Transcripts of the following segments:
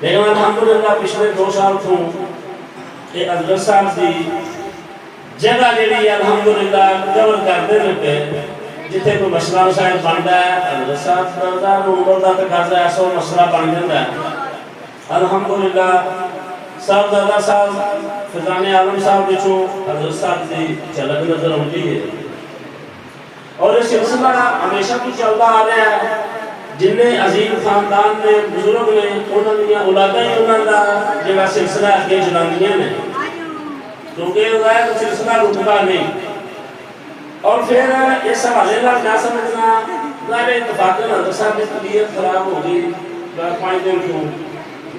لیکن الحمدللہ پچھلے 2 سال تو یہ حضرت صاحب کی جگہ جیڑی الحمدللہ کور کرتے رہتے جتنے کوئی مسئلہ مسائل بنتا ہے حضرت صاحب کا نمبر کا تقاضا ایسا مسئلہ بن جاتا ہے الحمدللہ صاحبزادہ صاحب فیضان عالم صاحب جو حضرت صاحب کی جھلک نظر آتی ہے اور یہ سلسلہ ہمیشہ تو چلتا آ رہا ہے جن عظیم خاندان نے بزرگ نے انہوں نے اولادیں ہی انہوں کا جگہ سلسلہ اگے چلاندیاں نے کیونکہ وہ سلسلہ رکتا نہیں اور پھر اس حوالے کا کیا سمجھنا ظاہر اتفاقاً حضرت صاحب کی طبیعت خراب ہو گئی 4-5 دن کیوں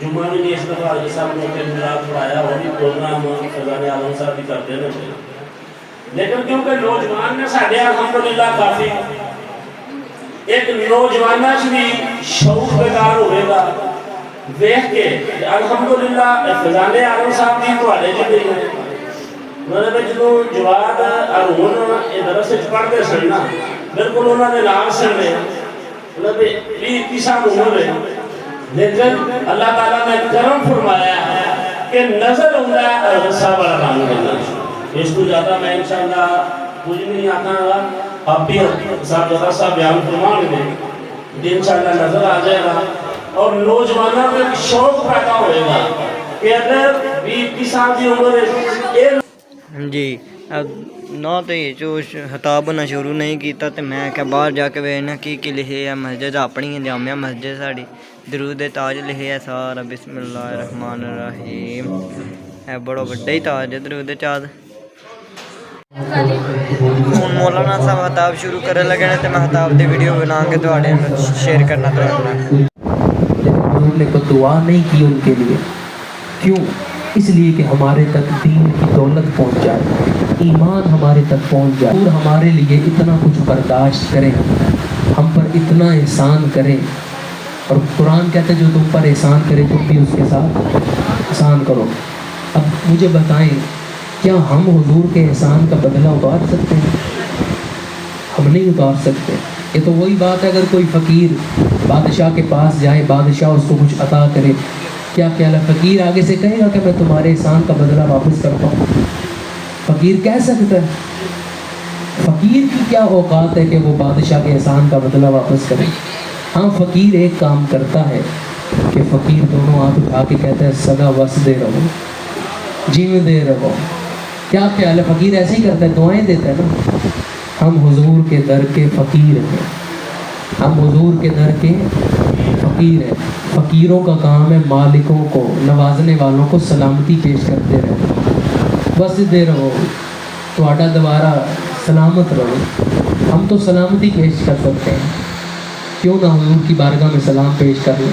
جمعہ بھی نہیں اس دفعہ حضرت صاحب نے پھر ملاد پڑھایا اور بھی پروگرام فیضان عالم صاحب بھی کرتے ہیں لیکن کیونکہ نوجوان نے ساڑھے الحمدللہ کافی ایک نوجوانہ بھی شعور بیدار ہوئے گا دیکھ کے الحمدللہ فیضان عالم صاحب کی تو آلے جی گئی ہیں انہوں نے جنہوں جواد ارون یہ درس پڑھتے سننا بالکل انہوں نے نام سننے انہوں نے 20 سال عمر ہے لیکن اللہ تعالیٰ نے کرم فرمایا ہے کہ نظر ہوتا ہے غصہ بڑا کام کرنا اس کو زیادہ میں انشاءاللہ کچھ نہیں آتا گا آپ بھی صاحب صاحب بیان فرمان دیں انشاءاللہ نظر آ جائے گا اور نوجوانوں میں ایک شوق پیدا ہوئے گا کہ اگر 20 سال کی عمر ہے جی اب نہ تو یہ جو خطاب ہونا شروع نہیں کیتا تو میں کہ باہر جا کے وینا کی لکھے ہے مسجد اپنی ہے جامعہ مسجد ساڑی درود تاج لکھے ہے سارا بسم اللہ الرحمن الرحیم ہے بڑا بڑا ہی تاج ہے درود تاج ہوں مولانا صاحب خطاب شروع کرنے لگے ہیں تو میں خطاب دی ویڈیو بنا کے تھوڑے شیئر کرنا چاہتا ہوں انہوں نے کوئی دعا نہیں کی ان کے لیے کیوں اس لیے کہ ہمارے تک دین کی دولت پہنچ جائے ایمان ہمارے تک پہنچ جائے اور ہمارے لیے اتنا کچھ برداشت کریں ہم پر اتنا احسان کریں اور قرآن کہتا ہے جو تم پر احسان کرے تم بھی اس کے ساتھ احسان کرو اب مجھے بتائیں کیا ہم حضور کے احسان کا بدلہ اتار سکتے ہیں ہم نہیں اتار سکتے یہ تو وہی بات ہے اگر کوئی فقیر بادشاہ کے پاس جائے بادشاہ اس کو کچھ عطا کرے کیا خیال ہے فقیر آگے سے کہے گا کہ میں تمہارے احسان کا بدلہ واپس کرتا ہوں فقیر کہہ سکتا ہے فقیر کی کیا اوقات ہے کہ وہ بادشاہ کے احسان کا بدلہ واپس کرے ہاں فقیر ایک کام کرتا ہے کہ فقیر دونوں ہاتھ اٹھا کے کہتا ہے سدا وس دے رہو جیو دے رہو کیا خیال ہے فقیر ایسے ہی کرتا ہے دعائیں دیتا ہے نا ہم حضور کے در کے فقیر ہیں ہم حضور کے در کے فقیر ہیں فقیروں کا کام ہے مالکوں کو نوازنے والوں کو سلامتی پیش کرتے رہے بس دے رہو تھوڑا دوبارہ سلامت رہو ہم تو سلامتی پیش کر سکتے ہیں کیوں نہ حضور کی بارگاہ میں سلام پیش کر لیں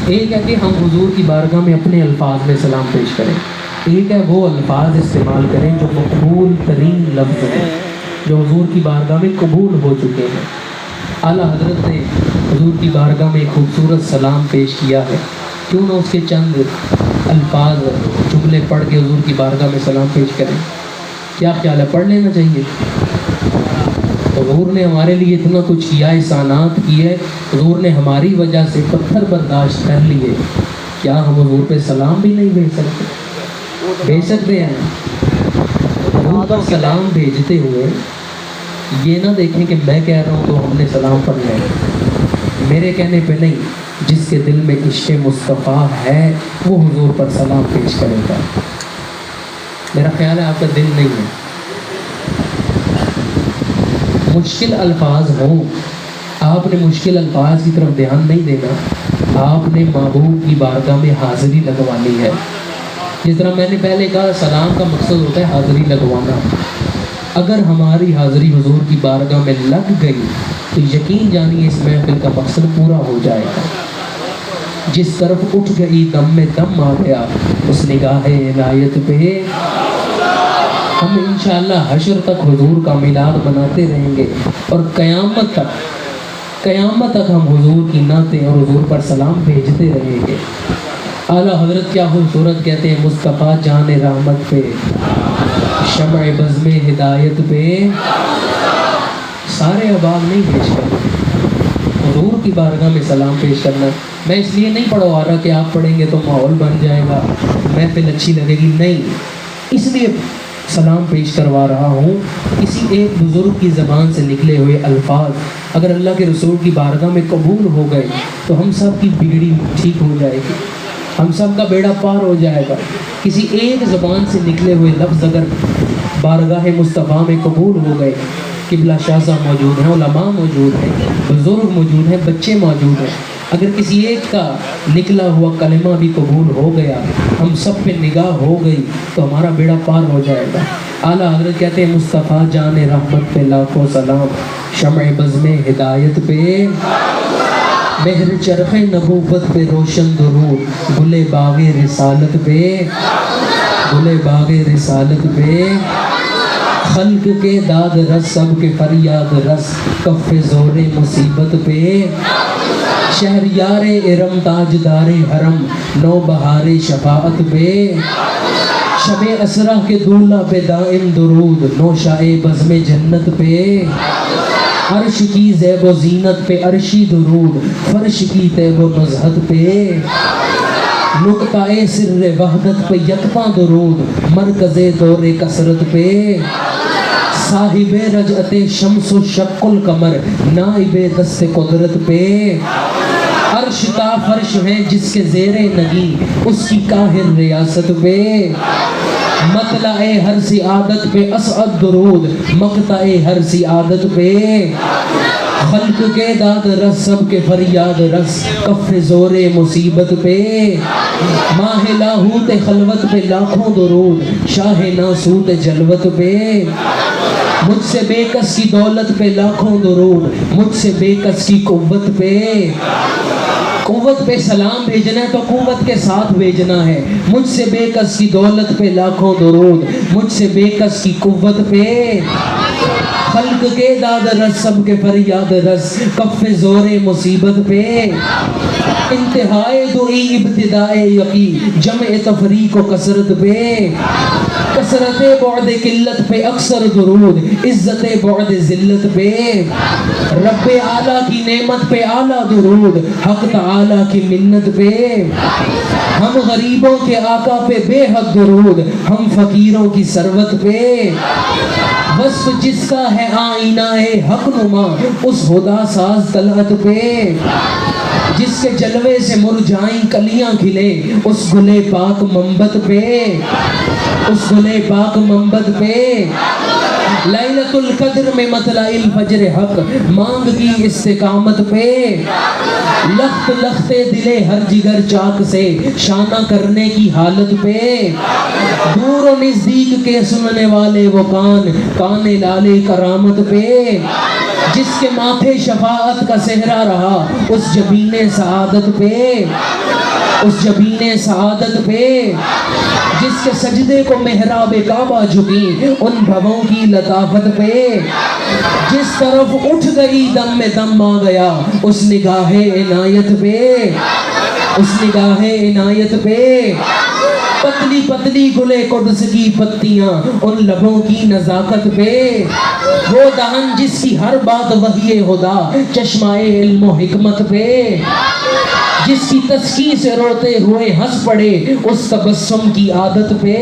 ایک ہے کہ ہم حضور کی بارگاہ میں اپنے الفاظ میں سلام پیش کریں ایک ہے وہ الفاظ استعمال کریں جو مقبول ترین لفظ ہیں جو حضور کی بارگاہ میں قبول ہو چکے ہیں اعلیٰ حضرت نے حضور کی بارگاہ میں ایک خوبصورت سلام پیش کیا ہے کیوں نہ اس کے چند الفاظ جملے پڑھ کے حضور کی بارگاہ میں سلام پیش کریں کیا خیال ہے پڑھ لینا چاہیے حضور نے ہمارے لیے اتنا کچھ کیا احسانات کیے حضور نے ہماری وجہ سے پتھر برداشت کر لیے کیا ہم حضور پہ سلام بھی نہیں بھیج سکتے بھیج سکتے ہیں حضور پر سلام بھیجتے ہوئے یہ نہ دیکھیں کہ میں کہہ رہا ہوں تو ہم نے سلام پڑھنا ہے میرے کہنے پہ نہیں جس کے دل میں عشق مصطفیٰ ہے وہ حضور پر سلام پیش کرے گا میرا خیال ہے آپ کا دل نہیں ہے مشکل الفاظ ہوں آپ نے مشکل الفاظ کی طرف دھیان نہیں دینا آپ نے محبوب کی بارگاہ میں حاضری لگوانی ہے جس طرح میں نے پہلے کہا سلام کا مقصد ہوتا ہے حاضری لگوانا اگر ہماری حاضری حضور کی بارگاہ میں لگ گئی تو یقین جانیے اس محفل کا مقصد پورا ہو جائے گا جس طرف اٹھ گئی دم میں دم آ گیا اس نگاہ عنایت پہ ہم انشاءاللہ حشر تک حضور کا میلاد مناتے رہیں گے اور قیامت تک ہم حضور کی نعتیں اور حضور پر سلام بھیجتے رہیں گے اعلیٰ حضرت کیا خوبصورت کہتے ہیں مصطفیٰ جان رحمت پہ شمع بزم ہدایت پہ سارے اباب نہیں پیش کرتے حضور کی بارگاہ میں سلام پیش کرنا میں اس لیے نہیں پڑھوا رہا کہ آپ پڑھیں گے تو ماحول بن جائے گا، محفل اچھی لگے گی، نہیں، اس لیے سلام پیش کروا رہا ہوں کسی ایک بزرگ کی زبان سے نکلے ہوئے الفاظ اگر اللہ کے رسول کی بارگاہ میں قبول ہو گئے تو ہم سب کی بگڑی ٹھیک ہو جائے گی، ہم سب کا بیڑا پار ہو جائے گا۔ کسی ایک زبان سے نکلے ہوئے لفظ اگر بارگاہ مصطفیٰ میں قبول ہو گئے، قبلہ شاہ صاحب موجود ہیں، علماء موجود ہیں، بزرگ موجود ہیں، بچے موجود ہیں، اگر کسی ایک کا نکلا ہوا کلمہ بھی قبول ہو گیا، ہم سب پہ نگاہ ہو گئی تو ہمارا بیڑا پار ہو جائے گا۔ اعلیٰ حضرت کہتے ہیں مصطفیٰ جان رحمت پہ لاکھوں سلام، شمع بزم ہدایت پہ، مہر چرخ نبوت پہ روشن درود، گل باغ رسالت پہ، گل باغ رسالت پہ، خلق کے داد رس سب کے فریاد رس، کف زور مصیبت پہ، شہریار ارم تاجدار حرم، نو بہار شفاعت پہ، شب اسرا کے دولہ پہ دائم درود، نوشہ بزم جنت پہ، عرش کی زیب و زینت پہ عرشی درود، فرش کی طیب و نزہت پہ، نقطہ سر وحدت پہ یکپاں درود، مرکز دور کثرت پہ، صاحب رجعت شمس و شق القمر، نائب دست قدرت پہ، عرش تا فرش ہے جس کے زیر نگی، اس کی قاہر ریاست پہ، مطلع ہر سی عادت پہ اسعد درود، مقطع ہر سی عادت پہ، خلق کے داد رس سب کے فریاد رس، کف زور مصیبت پہ، ماہ لاہوت خلوت پہ لاکھوں درود، شاہ ناسوت جلوت پہ، مجھ سے بے کس کی دولت پہ لاکھوں درود، مجھ سے بے کس کی قوت پہ، قوت پہ سلام بھیجنا ہے تو قوت کے ساتھ بھیجنا ہے، مجھ سے بے کس کی دولت پہ لاکھوں درود، مجھ سے بے کس کی قوت پہ، خلق کے داد رس سب کے فریاد رس، کف زور مصیبت پہ، انتہائے دعی ابتدائے یقی، جمع تفریق و کثرت پہ، کثرت بعد قلت پہ اکثر درود، عزت بعد ذلت پہ، رب اعلیٰ کی نعمت پہ اعلیٰ درود، حق تعالیٰ کی منت پہ، ہم غریبوں کے آقا پہ بے حد درود، ہم فقیروں کی ثروت پہ، وصف جس کا ہے آئینہ حق نما، اس خدا ساز طلعت پہ، جس کے جلوے سے مرجھائیں کلیاں کھلے، اس گلے پاک منبت پہ، اس گلے پاک منبت پہ، لیلۃ القدر میں مطلع الفجر حق، مانگ کی استقامت پہ، لخت لخت دلے ہر جگر چاک سے، شانہ کرنے کی حالت پہ، دور و نزدیک کے سننے والے وہ کان، کان لالے کرامت پہ، جس کے ماتھے شفاعت کا صحرا رہا، اس جبین سعادت پہ، اس جبین سعادت پہ، جس کے سجدے کو محراب کعبہ جھکی، ان بھووں کی لطافت پہ، جس طرف اٹھ گئی دم میں دم آ گیا، اس نگاہ عنایت پہ، اس نگاہ عنایت پہ، پتلی پتلی گلے قدس کی پتیاں، ان لبوں کی نزاکت پہ، وہ دہن جس کی ہر بات وحی خدا، چشمہ علم و حکمت پہ، جس کی تسکین سے روتے ہوئے ہنس پڑے، اس تبسم کی عادت پہ،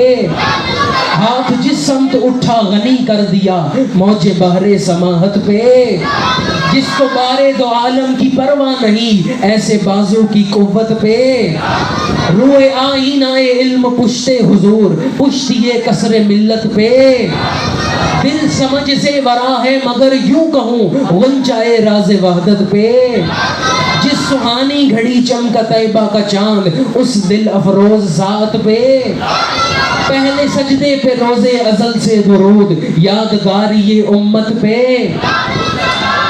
ہاتھ جس سمت اٹھا غنی کر دیا، موج بحر سماحت پہ، جس کو بارے دو عالم کی پرواہ نہیں، ایسے بازو کی قوت پہ، روئے آئینہ علم پشتے حضور، پشتی کسر ملت پہ، دل سمجھ سے ورا ہے مگر یوں کہوں، غنچائے راز وحدت پہ، جس سہانی گھڑی چمکا طیبہ کا چاند، اس دل افروز ذات پہ، پہلے سجدے پہ روزے ازل سے درود، یادگاری یہ امت پہ،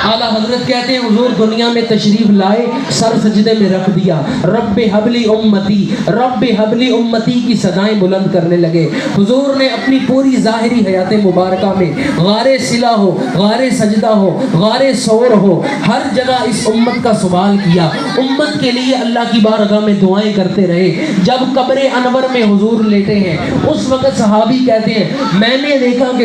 اعلیٰ حضرت کہتے ہیں حضور دنیا میں تشریف لائے، سر سجدے میں رکھ دیا، رب حبلی امتی، رب حبلی امتی کی صدائیں بلند کرنے لگے۔ حضور نے اپنی پوری ظاہری حیات مبارکہ میں غار صلہ ہو، غار سجدہ ہو، غار سور ہو، ہر جگہ اس امت کا سوال کیا، امت کے لیے اللہ کی بارگاہ میں دعائیں کرتے رہے۔ جب قبر انور میں حضور لیٹے ہیں، اس وقت صحابی کہتے ہیں میں نے دیکھا کہ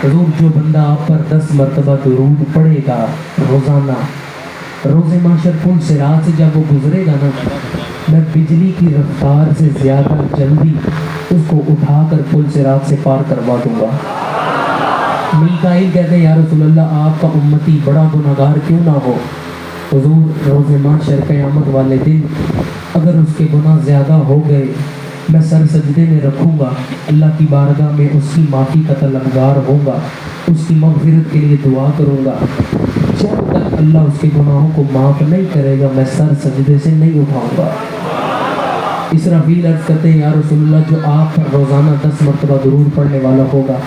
حضور جو بندہ آپ پر 10 مرتبہ درود پڑھے گا روزانہ، روز محشر پل صراط سے جب وہ گزرے گا نا، میں بجلی کی رفتار سے زیادہ جلدی اس کو اٹھا کر پل صراط سے پار کروا دوں گا۔ میکائیل کہتے ہیں یا رسول اللہ آپ کا امتی بڑا گناہگار کیوں نہ ہو؟ حضور روز محشر قیامت والے دن اگر اس کے گناہ زیادہ ہو گئے، میں سر سجدے میں رکھوں گا، اللہ کی بارگاہ میں اس کی معافی کا طلبگار ہوں گا، اس کی مغفرت کے لیے دعا کروں گا۔ جب تک اللہ اس کے گناہوں کو معاف نہیں کرے گا میں سر سجدے سے نہیں اٹھاؤں گا۔ اسرافیل عرض کرتے ہیں یا رسول اللہ جو آپ پر روزانہ 10 مرتبہ درود پڑھنے والا ہوگا،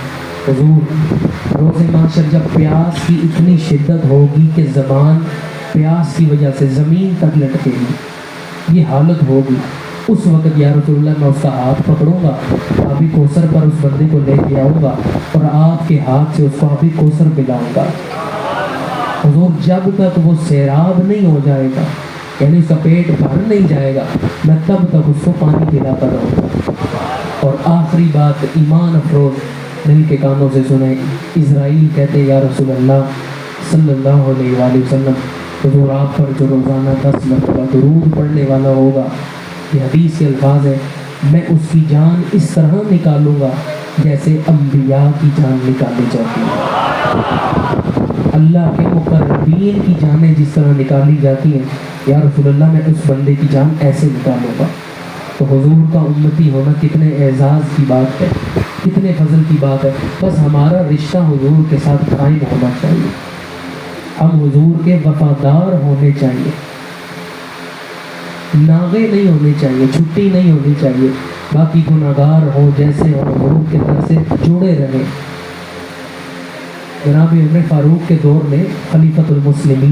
حضور روز محشر جب پیاس کی اتنی شدت ہوگی کہ زبان پیاس کی وجہ سے زمین تک لٹکے گی، یہ حالت ہوگی، اس وقت یا رسول اللہ میں اس کا ہاتھ پکڑوں گا، آبی کوثر پر اس بندے کو لے کے آؤں گا اور آپ کے ہاتھ سے اس کو آبی کوثر پلاؤں گا۔ حضور جب تک وہ سیراب نہیں ہو جائے گا، یعنی اس کا پیٹ بھر نہیں جائے گا، میں تب تک اس کو پانی پلاتا رہوں گا۔ اور آخری بات ایمان افروز دل کے کانوں سے سنیں، اسرائیل کہتے یا رسول اللہ صلی اللہ علیہ وآلہ وسلم حضور آپ پر جو روزانہ 10 مرتبہ درود پڑھنے والا ہوگا، یہ حدیث کے الفاظ ہیں، میں اس کی جان اس طرح نکالوں گا جیسے انبیاء کی جان نکالی جاتی ہے، اللہ کے مقربین کی جانیں جس طرح نکالی جاتی ہیں، یا رسول اللہ میں اس بندے کی جان ایسے نکالوں گا۔ تو حضور کا امتی ہونا کتنے اعزاز کی بات ہے، کتنے فضل کی بات ہے۔ بس ہمارا رشتہ حضور کے ساتھ قائم ہونا چاہیے، ہم حضور کے وفادار ہونے چاہیے، ناغے نہیں ہونے چاہیے، چھٹی نہیں ہونی چاہیے، باقی گناہگار ہو جیسے ہو حضور کے در سے جڑے رہیں۔ جناب عمر فاروق کے دور میں خلیفۃ المسلمین